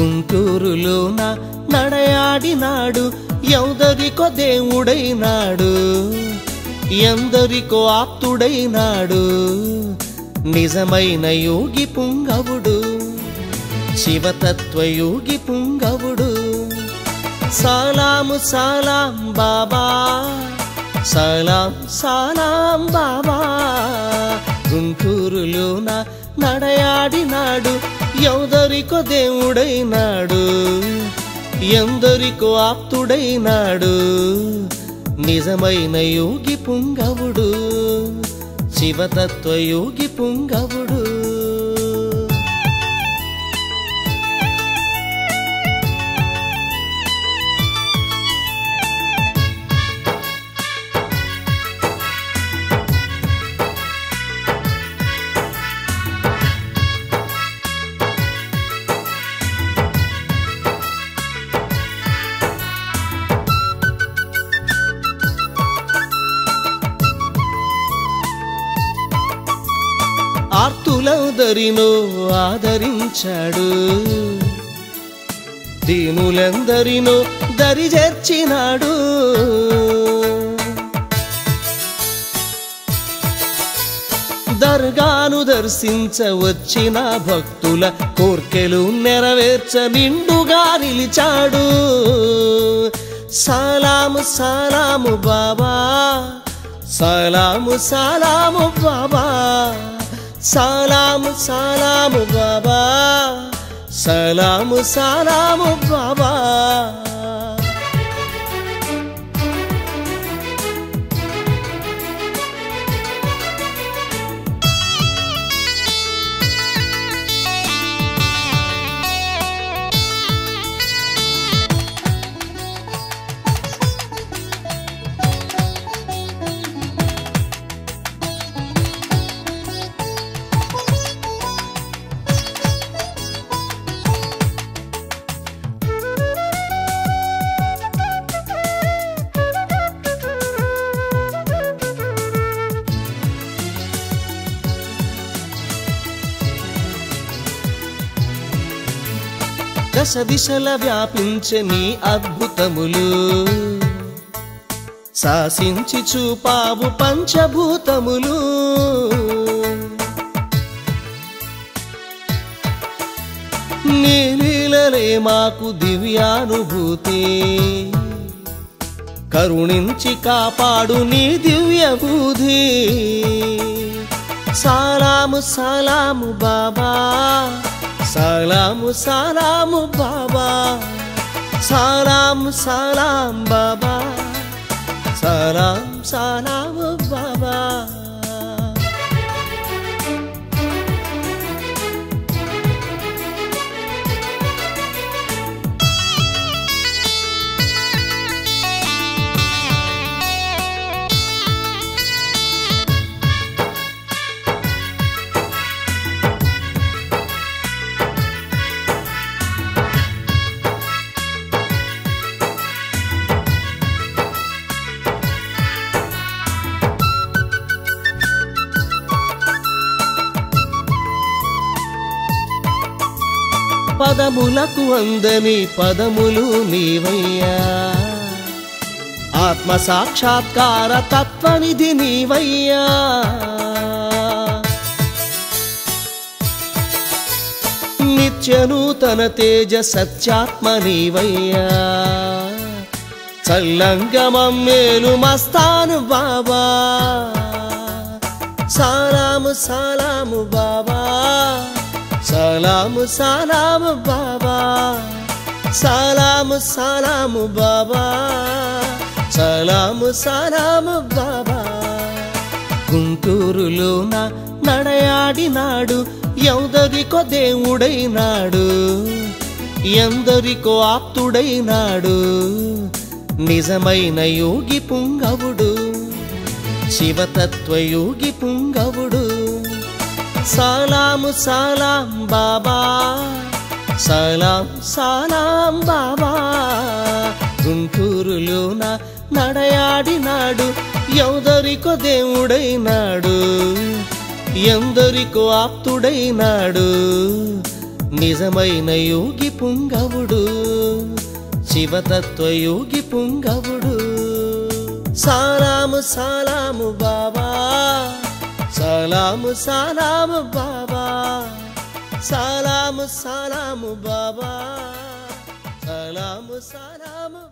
గుంటూరులోన నడయాడినాడు ఎందరికో దేవుడైనాడు ఎందరికో ఆప్తుడైనాడు నిజమైన యోగి పుంగవుడు శివతత్వయోగి పుంగవుడు సలాము సలాం బాబా సలాం సలాం బాబా గుంటూరులోన నడయాడినాడు ఎందరికో దేవుడైనాడు ఎందరికో ఆప్తుడైనాడు నిజమైన యోగి పుంగవుడు శివతత్వయోగి పుంగవుడు ఆర్తులందరినో ఆదరించాడు దీనులందరినో దరిచేర్చినాడు దర్గాను దర్శించ వచ్చిన భక్తుల కోర్కెలు నెరవేర్చ నిండుగా నిలిచాడు సలాము సలాము బాబా సలాము సలాము బాబా సలాము సలాము బాబా సలాము సలాము బాబా దశ దిశల వ్యాపించే నీ అద్భుతములు శాసించి చూపావు పంచభూతములు నీ లీలలే మాకు దివ్యానుభూతి కరుణించి కాపాడు నీ దివ్య బుద్ధి సలాము సలాము బాబా సలాము సలాము బాబా సలాము సలాం బాబా సలాం సలాము బాబా పదములకు అందని పదములు నీవయ్యా ఆత్మ సాక్షాత్కార తత్వనిధి నీవయ్యా నిత్య నూతన తేజ సత్యాత్మ నీవయ్యా చల్లంగమం మేలు మస్తాను బాబా సలాము సలాము బాబా సలాము సలాము బాబా సలాము సలాము బాబా సలాము సలాము బాబా గుంటూరులోన నడయాడినాడు ఎందరికో దేవుడైనాడు ఎందరికో ఆప్తుడైనాడు నిజమైన యోగి పుంగవుడు శివతత్వయోగి పుంగవుడు సలాము సలాం బాబా సలాం సలాం బాబా గుంటూరులోన నడయాడినాడు ఎందరికో దేవుడైనాడు ఎందరికో ఆప్తుడైనాడు నిజమైన యోగి పుంగవుడు శివతత్వ యోగి పుంగవుడు సలాము సలాము బాబా సలాము సలాము బాబా సలాము సలాము బాబా సలాము సలాము